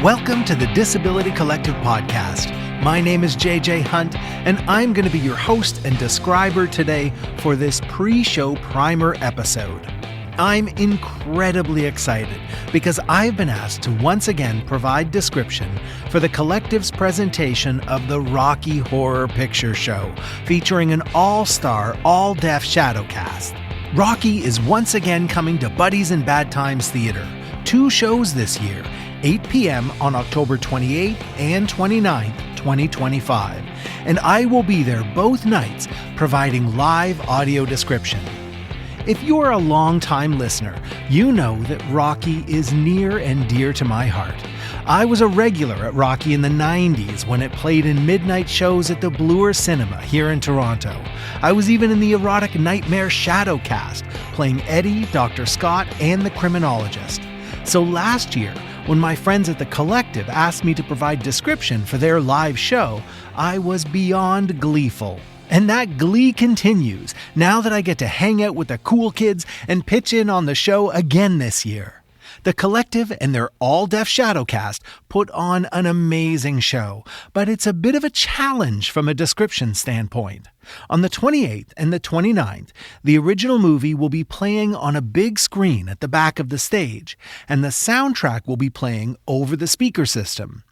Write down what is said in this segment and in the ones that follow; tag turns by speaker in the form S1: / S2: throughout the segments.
S1: Welcome to the Disability Collective podcast. My name is JJ Hunt, and I'm going to be your host and describer today for this pre-show primer episode. I'm incredibly excited because I've been asked to once again provide description for the Collective's presentation of the Rocky Horror Picture Show, featuring an all-star, all-deaf shadowcast. Rocky is once again coming to Buddies in Bad Times Theater. 2 shows this year, 8 p.m. on October 28th and 29th, 2025. And I will be there both nights providing live audio description. If you are a long-time listener, you know that Rocky is near and dear to my heart. I was a regular at Rocky in the 90s when it played in midnight shows at the Bloor Cinema here in Toronto. I was even in the Erotic Nightmare Shadowcast, playing Eddie, Dr. Scott, and the Criminologist. So last year, when my friends at the Collective asked me to provide description for their live show, I was beyond gleeful. And that glee continues now that I get to hang out with the cool kids and pitch in on the show again this year. The Collective and their all-deaf shadowcast put on an amazing show, but it's a bit of a challenge from a description standpoint. On the 28th and the 29th, the original movie will be playing on a big screen at the back of the stage, and the soundtrack will be playing over the speaker system.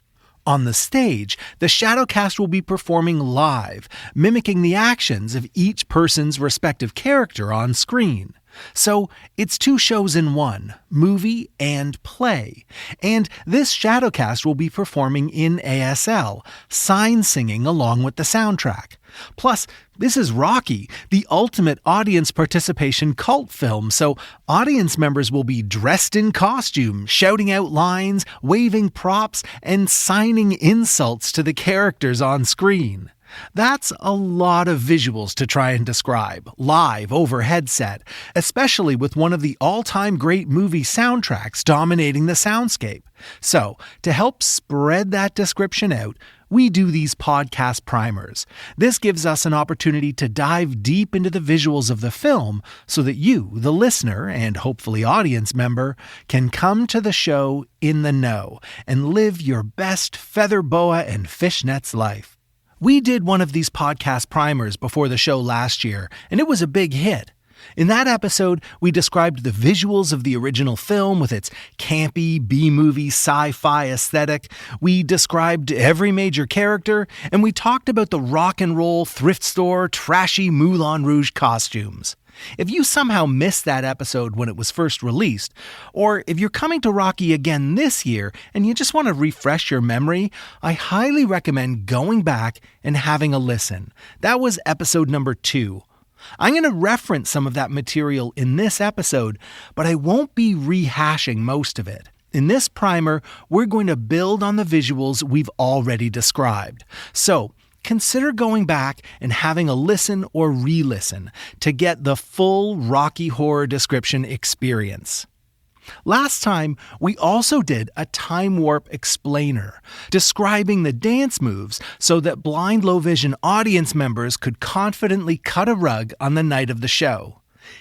S1: On the stage, the Shadowcast will be performing live, mimicking the actions of each person's respective character on screen. So it's 2 shows in one, movie and play. And this Shadowcast will be performing in ASL, sign singing along with the soundtrack. Plus, this is Rocky, the ultimate audience participation cult film, so audience members will be dressed in costume, shouting out lines, waving props, and signing insults to the characters on screen. That's a lot of visuals to try and describe, live over headset, especially with one of the all-time great movie soundtracks dominating the soundscape. So, to help spread that description out, we do these podcast primers. This gives us an opportunity to dive deep into the visuals of the film so that you, the listener and hopefully audience member, can come to the show in the know and live your best feather boa and fishnets life. We did one of these podcast primers before the show last year, and it was a big hit. In that episode, we described the visuals of the original film with its campy, B-movie, sci-fi aesthetic. We described every major character, and we talked about the rock and roll, thrift store, trashy Moulin Rouge costumes. If you somehow missed that episode when it was first released, or if you're coming to Rocky again this year and you just want to refresh your memory, I highly recommend going back and having a listen. That was episode number 2. I'm going to reference some of that material in this episode, but I won't be rehashing most of it. In this primer, we're going to build on the visuals we've already described. So, consider going back and having a listen or re-listen to get the full Rocky Horror description experience. Last time, we also did a time warp explainer, describing the dance moves so that blind low-vision audience members could confidently cut a rug on the night of the show.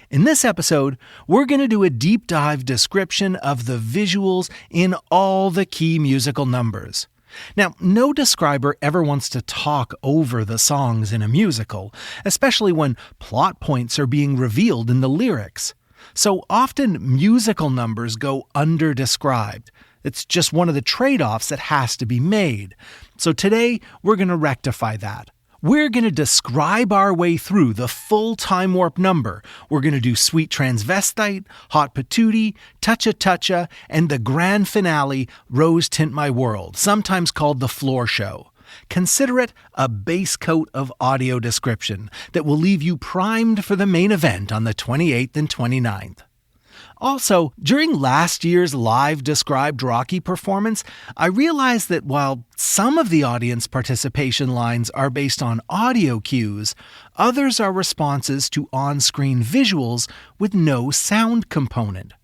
S1: In this episode, we're going to do a deep dive description of the visuals in all the key musical numbers. Now, no describer ever wants to talk over the songs in a musical, especially when plot points are being revealed in the lyrics. So often musical numbers go under-described. It's just one of the trade-offs that has to be made. So today, we're going to rectify that. We're going to describe our way through the full time warp number. We're going to do Sweet Transvestite, Hot Patootie, Toucha Toucha, and the grand finale, Rose Tint My World, sometimes called the floor show. Consider it a base coat of audio description that will leave you primed for the main event on the 28th and 29th. Also, during last year's live described Rocky performance, I realized that while some of the audience participation lines are based on audio cues, others are responses to on-screen visuals with no sound component.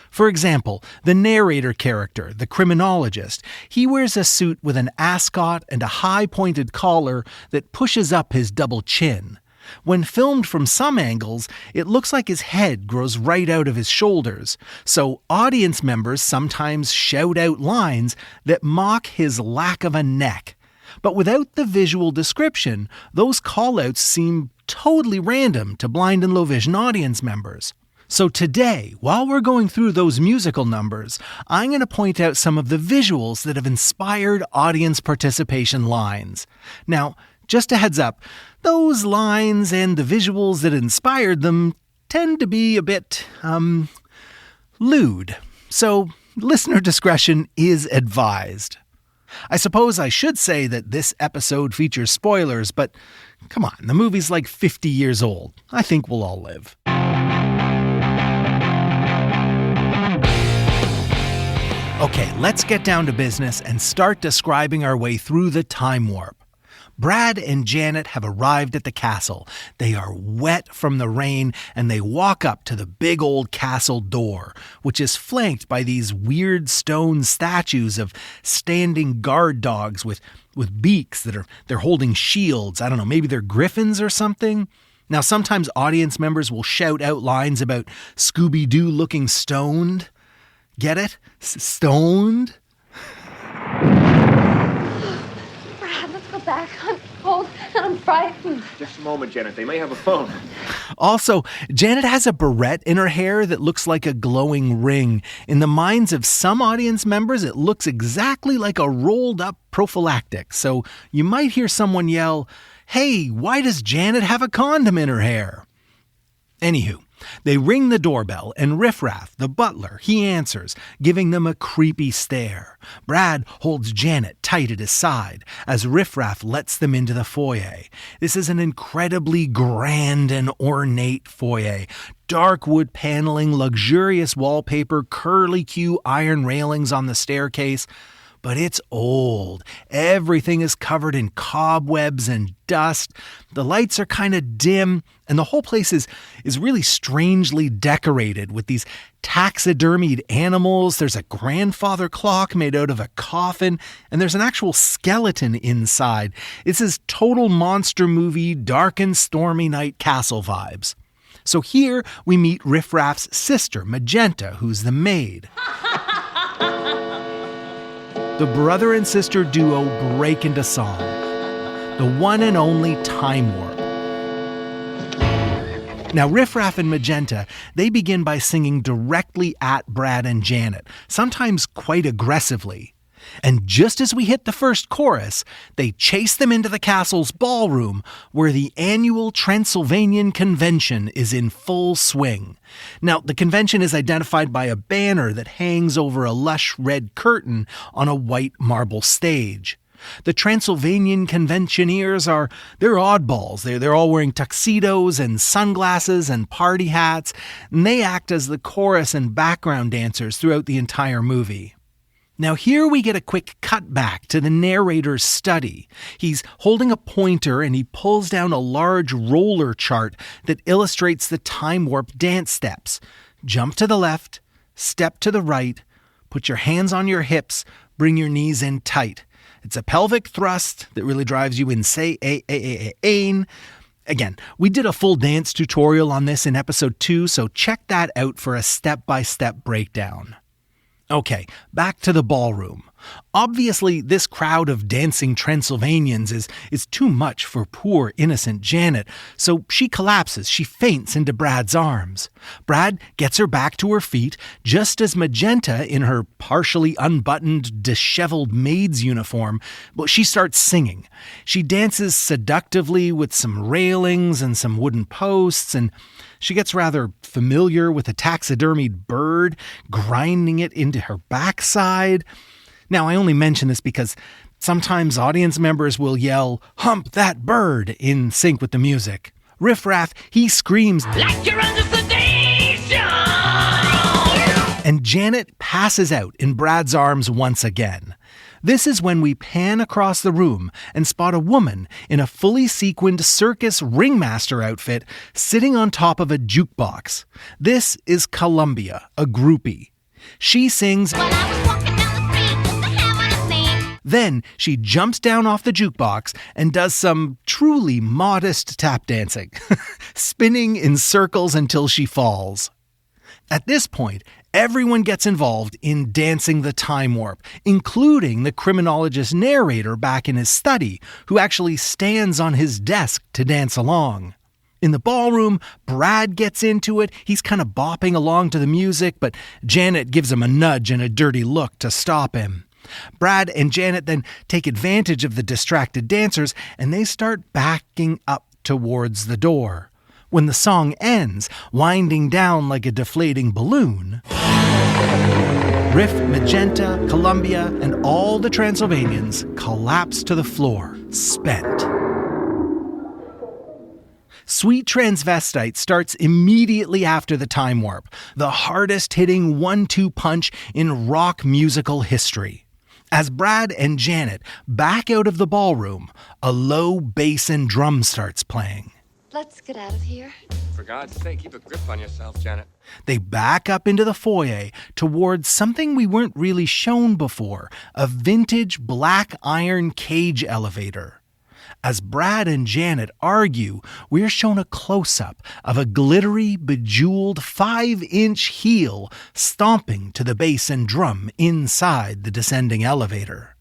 S1: For example, the narrator character, the criminologist, he wears a suit with an ascot and a high-pointed collar that pushes up his double chin. When filmed from some angles, it looks like his head grows right out of his shoulders, so audience members sometimes shout out lines that mock his lack of a neck. But without the visual description, those call-outs seem totally random to blind and low vision audience members. So today, while we're going through those musical numbers, I'm going to point out some of the visuals that have inspired audience participation lines. Now, just a heads up, those lines and the visuals that inspired them tend to be a bit, lewd. So listener discretion is advised. I suppose I should say that this episode features spoilers, but come on, the movie's like 50 years old. I think we'll all live. Okay, let's get down to business and start describing our way through the time warp. Brad and Janet have arrived at the castle. They are wet from the rain, and they walk up to the big old castle door, which is flanked by these weird stone statues of standing guard dogs with beaks they're holding shields. I don't know, maybe they're griffins or something. Now, sometimes audience members will shout out lines about Scooby-Doo looking stoned. Get it? Stoned?
S2: Brad, let's go back. I'm cold and I'm frightened.
S3: Just a moment, Janet. They may have a phone.
S1: Also, Janet has a barrette in her hair that looks like a glowing ring. In the minds of some audience members, it looks exactly like a rolled-up prophylactic. So you might hear someone yell, "Hey, why does Janet have a condom in her hair?" Anywho, they ring the doorbell, and Riffraff, the butler, he answers, giving them a creepy stare. Brad holds Janet tight at his side as Riffraff lets them into the foyer. This is an incredibly grand and ornate foyer. Dark wood paneling, luxurious wallpaper, curly-Q iron railings on the staircase. But it's old. Everything is covered in cobwebs and dust. The lights are kind of dim, and the whole place is really strangely decorated with these taxidermied animals. There's a grandfather clock made out of a coffin, and there's an actual skeleton inside. This is total monster movie, dark and stormy night castle vibes. So here we meet Riffraff's sister, Magenta, who's the maid. The brother and sister duo break into song, the one and only Time Warp. Now, Riffraff and Magenta, they begin by singing directly at Brad and Janet, sometimes quite aggressively. And just as we hit the first chorus, they chase them into the castle's ballroom, where the Annual Transylvanian Convention is in full swing. Now, the convention is identified by a banner that hangs over a lush red curtain on a white marble stage. The Transylvanian Conventioneers they're oddballs. They're all wearing tuxedos and sunglasses and party hats, and they act as the chorus and background dancers throughout the entire movie. Now here we get a quick cut back to the narrator's study. He's holding a pointer and he pulls down a large roller chart that illustrates the time warp dance steps. Jump to the left, step to the right, put your hands on your hips, bring your knees in tight. It's a pelvic thrust that really drives you insane. Again, we did a full dance tutorial on this in episode 2, so check that out for a step-by-step breakdown. Okay, back to the ballroom. Obviously, this crowd of dancing Transylvanians is too much for poor, innocent Janet, so she collapses, she faints into Brad's arms. Brad gets her back to her feet, just as Magenta, in her partially unbuttoned, disheveled maid's uniform, she starts singing. She dances seductively with some railings and some wooden posts, and she gets rather familiar with a taxidermied bird, grinding it into her backside. Now, I only mention this because sometimes audience members will yell, "Hump that bird," in sync with the music. Riffraff, he screams, "Like you're under sedation!" And Janet passes out in Brad's arms once again. This is when we pan across the room and spot a woman in a fully sequined circus ringmaster outfit sitting on top of a jukebox. This is Columbia, a groupie. She sings, Then she jumps down off the jukebox and does some truly modest tap dancing, spinning in circles until she falls. At this point, everyone gets involved in dancing the time warp, including the criminologist narrator back in his study, who actually stands on his desk to dance along. In the ballroom, Brad gets into it. He's kind of bopping along to the music, but Janet gives him a nudge and a dirty look to stop him. Brad and Janet then take advantage of the distracted dancers, and they start backing up towards the door. When the song ends, winding down like a deflating balloon, Riff, Magenta, Columbia, and all the Transylvanians collapse to the floor, spent. Sweet Transvestite starts immediately after the time warp, the hardest-hitting 1-2 punch in rock musical history. As Brad and Janet back out of the ballroom, a low bass and drum starts playing.
S2: Let's get out of here.
S4: For God's sake, keep a grip on yourself, Janet.
S1: They back up into the foyer towards something we weren't really shown before, a vintage black iron cage elevator. As Brad and Janet argue, we're shown a close-up of a glittery, bejeweled 5-inch heel stomping to the bass and drum inside the descending elevator.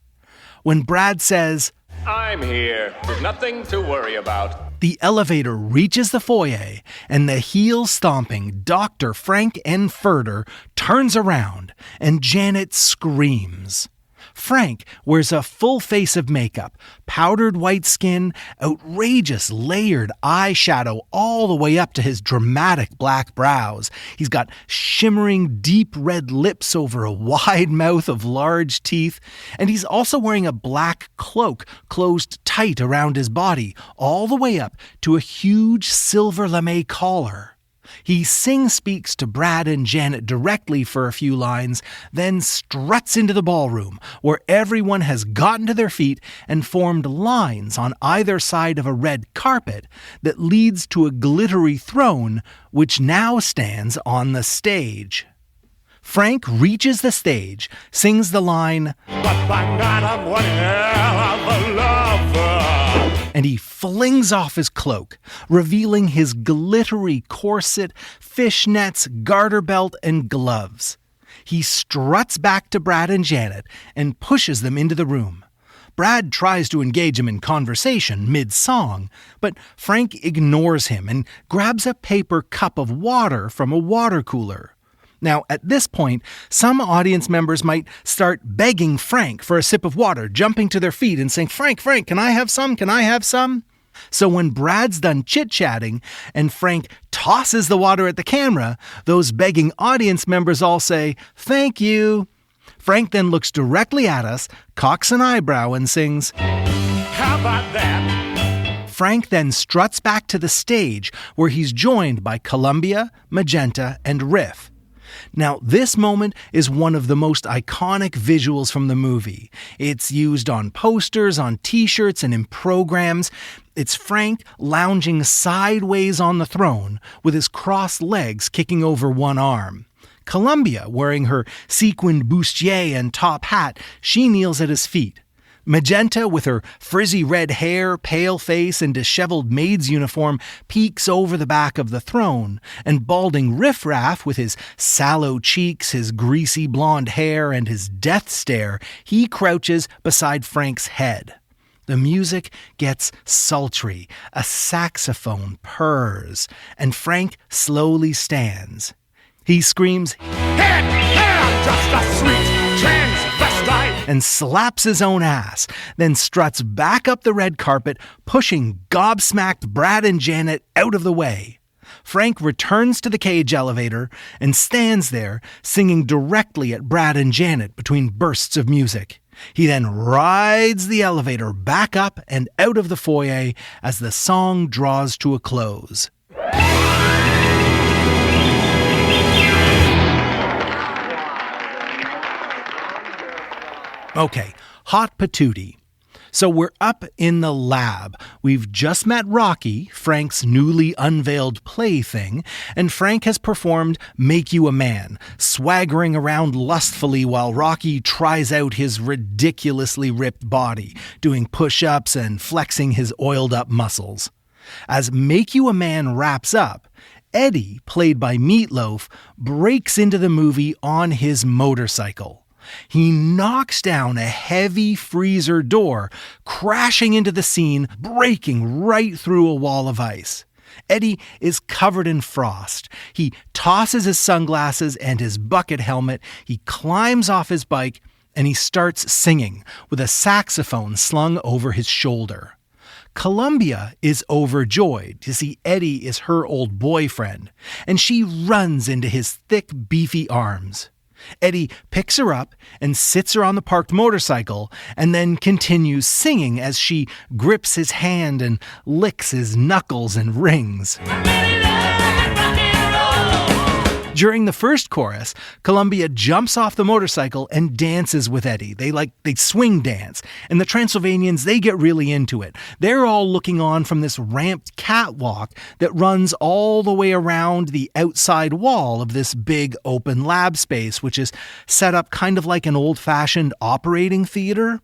S1: When Brad says,
S4: I'm here. There's nothing to worry about.
S1: The elevator reaches the foyer, and the heel-stomping Dr. Frank N. Furter turns around, and Janet screams. Frank wears a full face of makeup, powdered white skin, outrageous layered eyeshadow all the way up to his dramatic black brows. He's got shimmering deep red lips over a wide mouth of large teeth, and he's also wearing a black cloak closed tight around his body, all the way up to a huge silver lame collar. He sing-speaks to Brad and Janet directly for a few lines, then struts into the ballroom, where everyone has gotten to their feet and formed lines on either side of a red carpet that leads to a glittery throne, which now stands on the stage. Frank reaches the stage, sings the line, "But by night I'm one hell of a lover," and he flings off his cloak, revealing his glittery corset, fishnets, garter belt, and gloves. He struts back to Brad and Janet and pushes them into the room. Brad tries to engage him in conversation mid-song, but Frank ignores him and grabs a paper cup of water from a water cooler. Now, at this point, some audience members might start begging Frank for a sip of water, jumping to their feet and saying, Frank, can I have some? Can I have some? So when Brad's done chit-chatting and Frank tosses the water at the camera, those begging audience members all say, thank you. Frank then looks directly at us, cocks an eyebrow, and sings, how about that? Frank then struts back to the stage, where he's joined by Columbia, Magenta, and Riff. Now, this moment is one of the most iconic visuals from the movie. It's used on posters, on t-shirts, and in programs. It's Frank lounging sideways on the throne, with his crossed legs kicking over one arm. Columbia, wearing her sequined bustier and top hat, she kneels at his feet. Magenta, with her frizzy red hair, pale face, and disheveled maid's uniform, peeks over the back of the throne, and balding Riff Raff, with his sallow cheeks, his greasy blonde hair, and his death stare, he crouches beside Frank's head. The music gets sultry, a saxophone purrs, and Frank slowly stands. He screams, "Head, just a sweet transvestite!" and slaps his own ass, then struts back up the red carpet, pushing gobsmacked Brad and Janet out of the way. Frank returns to the cage elevator and stands there, singing directly at Brad and Janet between bursts of music. He then rides the elevator back up and out of the foyer as the song draws to a close. Okay, hot patootie. So we're up in the lab. We've just met Rocky, Frank's newly unveiled plaything, and Frank has performed Make You a Man, swaggering around lustfully while Rocky tries out his ridiculously ripped body, doing push-ups and flexing his oiled-up muscles. As Make You a Man wraps up, Eddie, played by Meatloaf, breaks into the movie on his motorcycle. He knocks down a heavy freezer door, crashing into the scene, breaking right through a wall of ice. Eddie is covered in frost. He tosses his sunglasses and his bucket helmet. He climbs off his bike and he starts singing with a saxophone slung over his shoulder. Columbia is overjoyed to see Eddie is her old boyfriend, and she runs into his thick, beefy arms. Eddie picks her up and sits her on the parked motorcycle and then continues singing as she grips his hand and licks his knuckles and rings. During the first chorus, Columbia jumps off the motorcycle and dances with Eddie. They swing dance, and the Transylvanians, they get really into it. They're all looking on from this ramped catwalk that runs all the way around the outside wall of this big open lab space, which is set up kind of like an old-fashioned operating theater.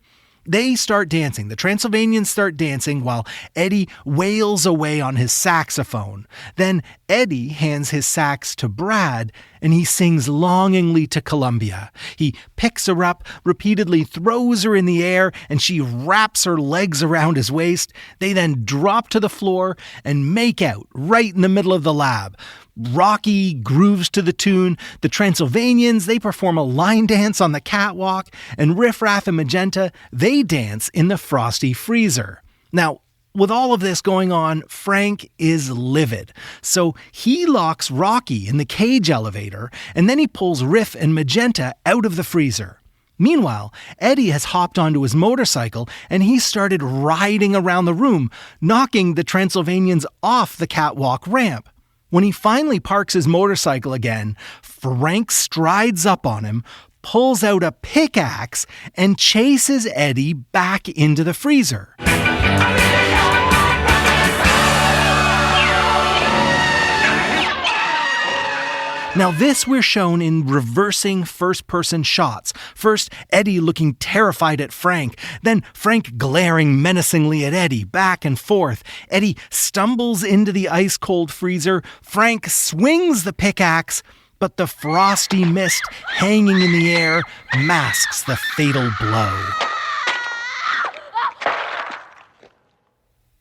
S1: They start dancing. The Transylvanians start dancing while Eddie wails away on his saxophone. Then Eddie hands his sax to Brad, and he sings longingly to Columbia. He picks her up, repeatedly throws her in the air, and she wraps her legs around his waist. They then drop to the floor and make out right in the middle of the lab. Rocky grooves to the tune. The Transylvanians, they perform a line dance on the catwalk, and Riff Raff and Magenta, they dance in the frosty freezer. Now, with all of this going on, Frank is livid. So he locks Rocky in the cage elevator, and then he pulls Riff and Magenta out of the freezer. Meanwhile, Eddie has hopped onto his motorcycle and he started riding around the room, knocking the Transylvanians off the catwalk ramp. When he finally parks his motorcycle again, Frank strides up on him, pulls out a pickaxe, and chases Eddie back into the freezer. Now this we're shown in reversing first-person shots. First, Eddie looking terrified at Frank, then Frank glaring menacingly at Eddie, back and forth. Eddie stumbles into the ice-cold freezer. Frank swings the pickaxe, but the frosty mist hanging in the air masks the fatal blow.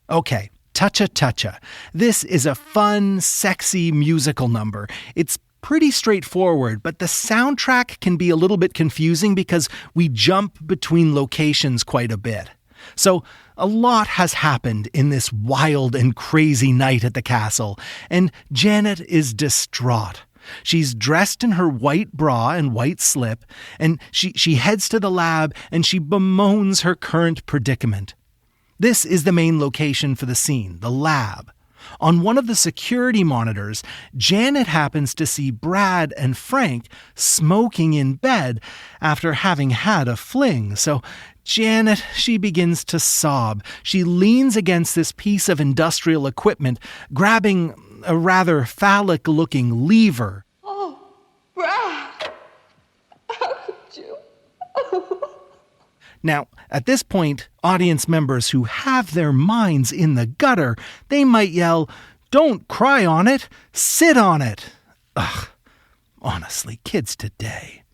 S1: Okay, Toucha. This is a fun, sexy musical number. It's pretty straightforward, but the soundtrack can be a little bit confusing because we jump between locations quite a bit. So a lot has happened in this wild and crazy night at the castle, and Janet is distraught. She's dressed in her white bra and white slip, and she heads to the lab and she bemoans her current predicament. This is the main location for the scene, the lab. On one of the security monitors, Janet happens to see Brad and Frank smoking in bed after having had a fling. So Janet, she begins to sob. She leans against this piece of industrial equipment, grabbing a rather phallic-looking lever.
S2: Oh, Brad, how could you?
S1: Now, at this point, audience members who have their minds in the gutter, they might yell, "Don't cry on it, sit on it." Ugh, honestly, kids today.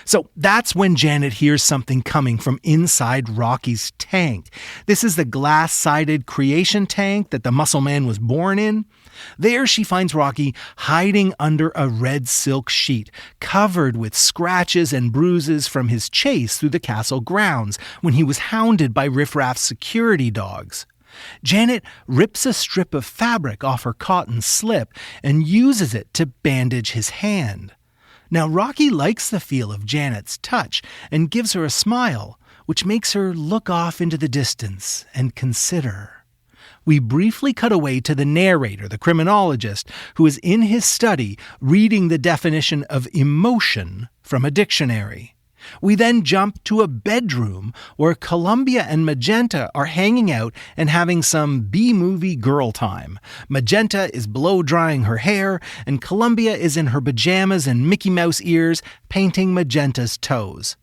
S1: So that's when Janet hears something coming from inside Rocky's tank. This is the glass-sided creation tank that the muscle man was born in. There she finds Rocky hiding under a red silk sheet, covered with scratches and bruises from his chase through the castle grounds when he was hounded by Riff Raff's security dogs. Janet rips a strip of fabric off her cotton slip and uses it to bandage his hand. Now Rocky likes the feel of Janet's touch and gives her a smile, which makes her look off into the distance and consider. We briefly cut away to the narrator, the criminologist, who is in his study reading the definition of emotion from a dictionary. We then jump to a bedroom where Columbia and Magenta are hanging out and having some B-movie girl time. Magenta is blow-drying her hair, and Columbia is in her pajamas and Mickey Mouse ears painting Magenta's toes.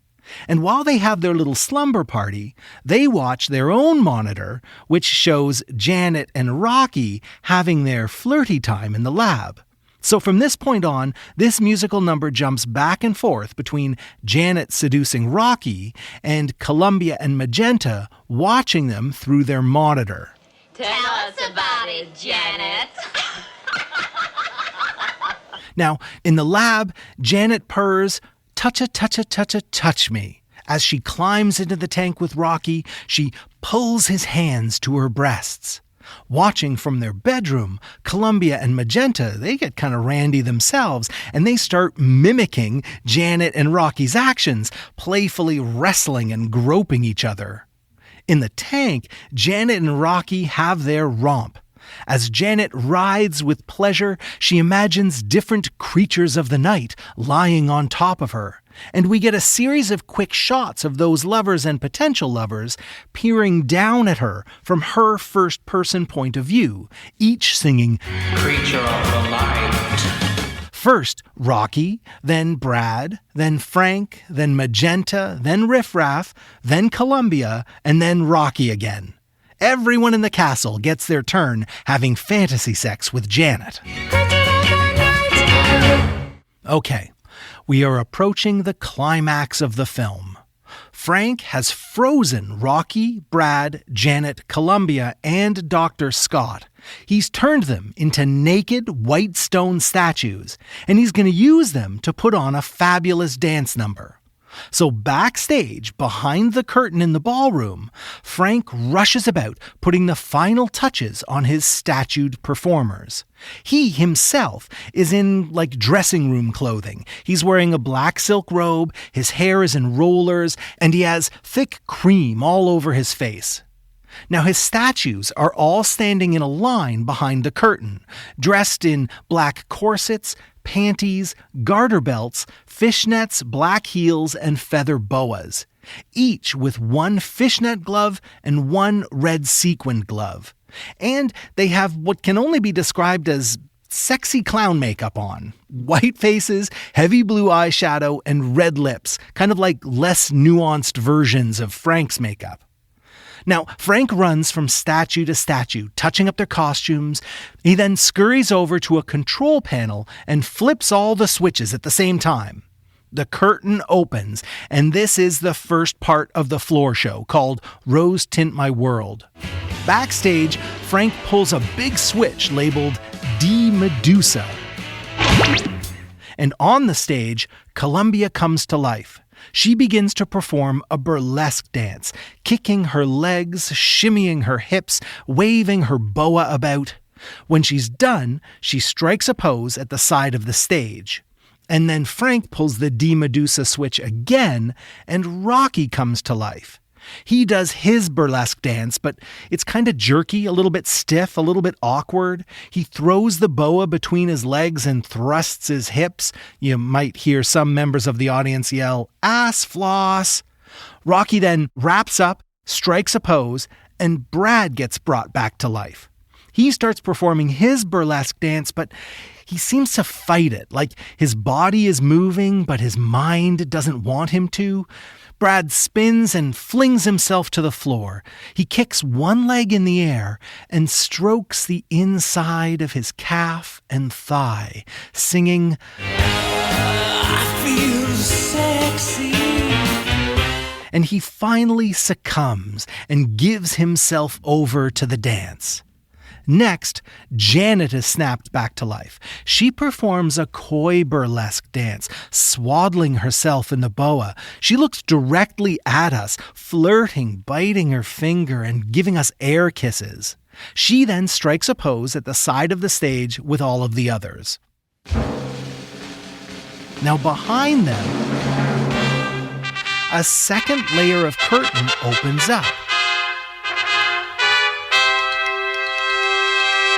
S1: And while they have their little slumber party, they watch their own monitor, which shows Janet and Rocky having their flirty time in the lab. So from this point on, this musical number jumps back and forth between Janet seducing Rocky and Columbia and Magenta watching them through their monitor.
S2: Tell us about it, Janet.
S1: Now, in the lab, Janet purrs, "Toucha, toucha, toucha, touch me." As she climbs into the tank with Rocky, she pulls his hands to her breasts. Watching from their bedroom, Columbia and Magenta, they get kind of randy themselves, and they start mimicking Janet and Rocky's actions, playfully wrestling and groping each other. In the tank, Janet and Rocky have their romp. As Janet rides with pleasure, she imagines different creatures of the night lying on top of her. And we get a series of quick shots of those lovers and potential lovers peering down at her from her first-person point of view, each singing, "Creature of the Light." First Rocky, then Brad, then Frank, then Magenta, then Riff Raff, then Columbia, and then Rocky again. Everyone in the castle gets their turn having fantasy sex with Janet. Okay, we are approaching the climax of the film. Frank has frozen Rocky, Brad, Janet, Columbia, and Dr. Scott. He's turned them into naked white stone statues, and he's going to use them to put on a fabulous dance number. So backstage, behind the curtain in the ballroom, Frank rushes about putting the final touches on his statued performers. He himself is in dressing room clothing. He's wearing a black silk robe, his hair is in rollers, and he has thick cream all over his face. Now his statues are all standing in a line behind the curtain, dressed in black corsets, panties, garter belts, fishnets, black heels, and feather boas, each with one fishnet glove and one red sequined glove. And they have what can only be described as sexy clown makeup on. White faces, heavy blue eyeshadow, and red lips, kind of like less nuanced versions of Frank's makeup. Now, Frank runs from statue to statue, touching up their costumes. He then scurries over to a control panel and flips all the switches at the same time. The curtain opens, and this is the first part of the floor show, called Rose Tint My World. Backstage, Frank pulls a big switch labeled D Medusa. And on the stage, Columbia comes to life. She begins to perform a burlesque dance, kicking her legs, shimmying her hips, waving her boa about. When she's done, she strikes a pose at the side of the stage. And then Frank pulls the D Medusa switch again, and Rocky comes to life. He does his burlesque dance, but it's kind of jerky, a little bit stiff, a little bit awkward. He throws the boa between his legs and thrusts his hips. You might hear some members of the audience yell, "Ass floss." Rocky then wraps up, strikes a pose, and Brad gets brought back to life. He starts performing his burlesque dance, but he seems to fight it, like his body is moving, but his mind doesn't want him to. Brad spins and flings himself to the floor. He kicks one leg in the air and strokes the inside of his calf and thigh, singing, "I feel sexy." And he finally succumbs and gives himself over to the dance. Next, Janet is snapped back to life. She performs a coy burlesque dance, swaddling herself in the boa. She looks directly at us, flirting, biting her finger, and giving us air kisses. She then strikes a pose at the side of the stage with all of the others. Now behind them, a second layer of curtain opens up.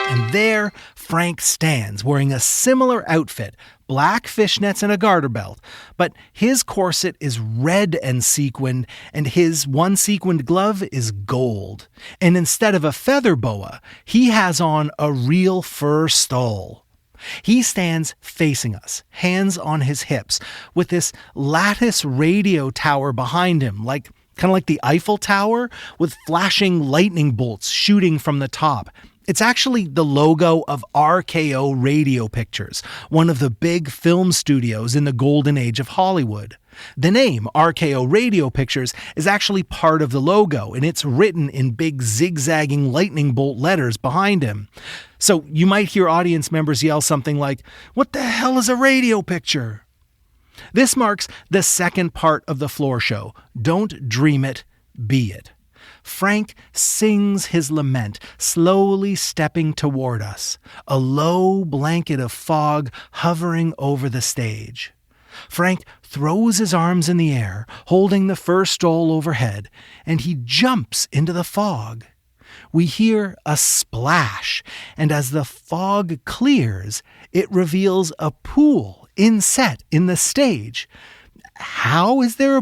S1: And there Frank stands wearing a similar outfit, black fishnets and a garter belt, but his corset is red and sequined, and his one sequined glove is gold. And instead of a feather boa, he has on a real fur stole. He stands facing us, hands on his hips, with this lattice radio tower behind him, kind of like the Eiffel Tower, with flashing lightning bolts shooting from the top. It's actually the logo of RKO Radio Pictures, one of the big film studios in the golden age of Hollywood. The name RKO Radio Pictures is actually part of the logo, and it's written in big zigzagging lightning bolt letters behind him. So you might hear audience members yell something like, "What the hell is a radio picture?" This marks the second part of the floor show. Don't dream it, be it. Frank sings his lament, slowly stepping toward us, a low blanket of fog hovering over the stage. Frank throws his arms in the air, holding the fur stole overhead, and he jumps into the fog. We hear a splash, and as the fog clears, it reveals a pool inset in the stage. Why is there a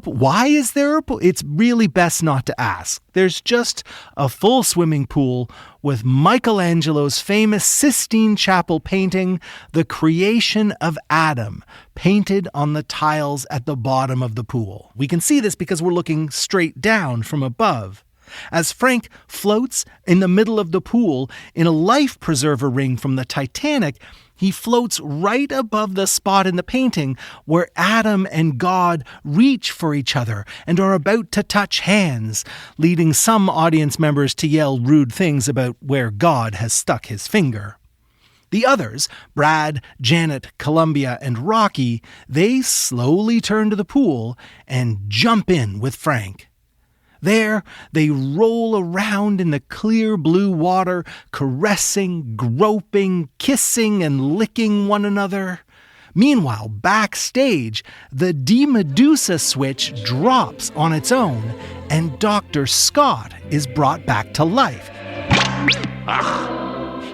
S1: pool? It's really best not to ask. There's just a full swimming pool with Michelangelo's famous Sistine Chapel painting, The Creation of Adam, painted on the tiles at the bottom of the pool. We can see this because we're looking straight down from above. As Frank floats in the middle of the pool in a life preserver ring from the Titanic, he floats right above the spot in the painting where Adam and God reach for each other and are about to touch hands, leading some audience members to yell rude things about where God has stuck his finger. The others, Brad, Janet, Columbia, and Rocky, they slowly turn to the pool and jump in with Frank. There, they roll around in the clear blue water, caressing, groping, kissing, and licking one another. Meanwhile, backstage, the de-Medusa switch drops on its own, and Dr. Scott is brought back to life.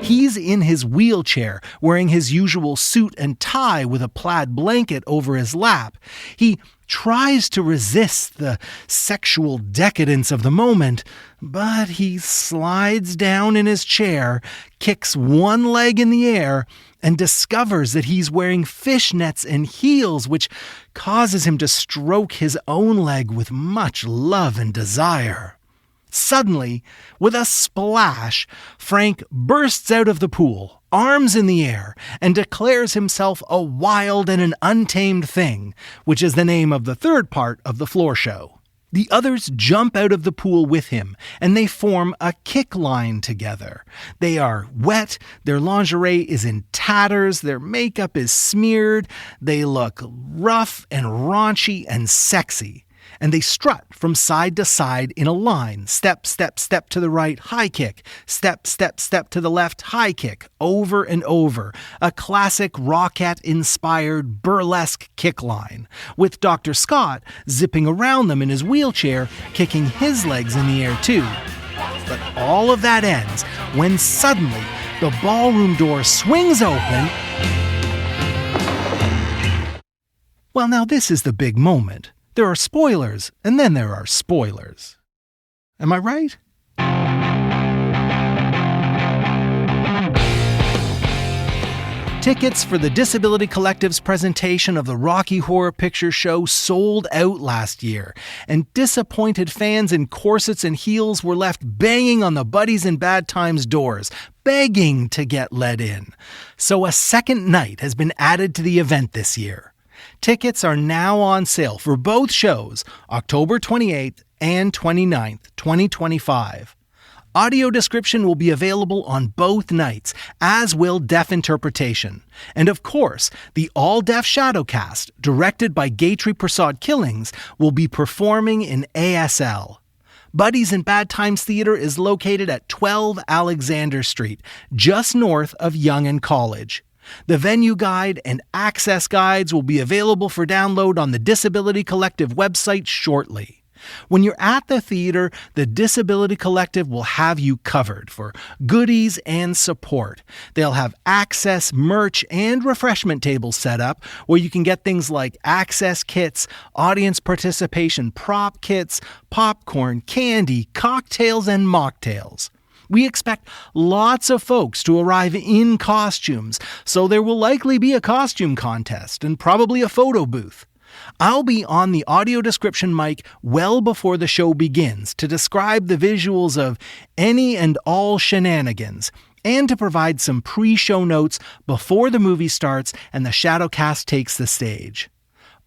S1: He's in his wheelchair, wearing his usual suit and tie with a plaid blanket over his lap. He tries to resist the sexual decadence of the moment, but he slides down in his chair, kicks one leg in the air, and discovers that he's wearing fishnets and heels, which causes him to stroke his own leg with much love and desire. Suddenly, with a splash, Frank bursts out of the pool, arms in the air, and declares himself a wild and an untamed thing, which is the name of the third part of the floor show. The others jump out of the pool with him, and they form a kick line together. They are wet, their lingerie is in tatters, their makeup is smeared, they look rough and raunchy and sexy. And they strut from side to side in a line. Step, step, step to the right, high kick. Step, step, step to the left, high kick. Over and over. A classic Rockette-inspired burlesque kick line, with Dr. Scott zipping around them in his wheelchair, kicking his legs in the air too. But all of that ends when suddenly the ballroom door swings open. Well, now this is the big moment. There are spoilers, and then there are spoilers. Am I right? Tickets for the Disability Collective's presentation of the Rocky Horror Picture Show sold out last year, and disappointed fans in corsets and heels were left banging on the Buddies in Bad Times doors, begging to get let in. So a second night has been added to the event this year. Tickets are now on sale for both shows, October 28th and 29th, 2025. Audio description will be available on both nights, as will deaf interpretation. And of course, the all-deaf Shadowcast, directed by Gayatri Prasad Killings, will be performing in ASL. Buddies in Bad Times Theatre is located at 12 Alexander Street, just north of Yonge and College. The venue guide and access guides will be available for download on the Disability Collective website shortly. When you're at the theater, the Disability Collective will have you covered for goodies and support. They'll have access, merch, and refreshment tables set up where you can get things like access kits, audience participation prop kits, popcorn, candy, cocktails, and mocktails. We expect lots of folks to arrive in costumes, so there will likely be a costume contest and probably a photo booth. I'll be on the audio description mic well before the show begins to describe the visuals of any and all shenanigans and to provide some pre-show notes before the movie starts and the Shadowcast takes the stage.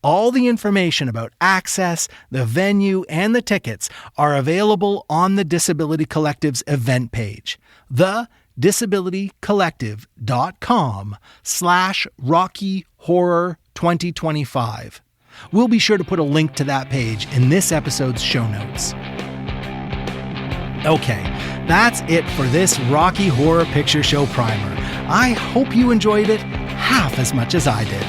S1: All the information about access, the venue, and the tickets are available on the Disability Collective's event page, thedisabilitycollective.com/RockyHorror2025. We'll be sure to put a link to that page in this episode's show notes. Okay, that's it for this Rocky Horror Picture Show primer. I hope you enjoyed it half as much as I did.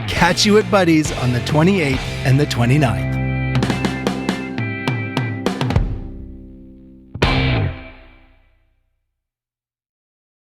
S1: Catch you at Buddy's on the 28th and the 29th.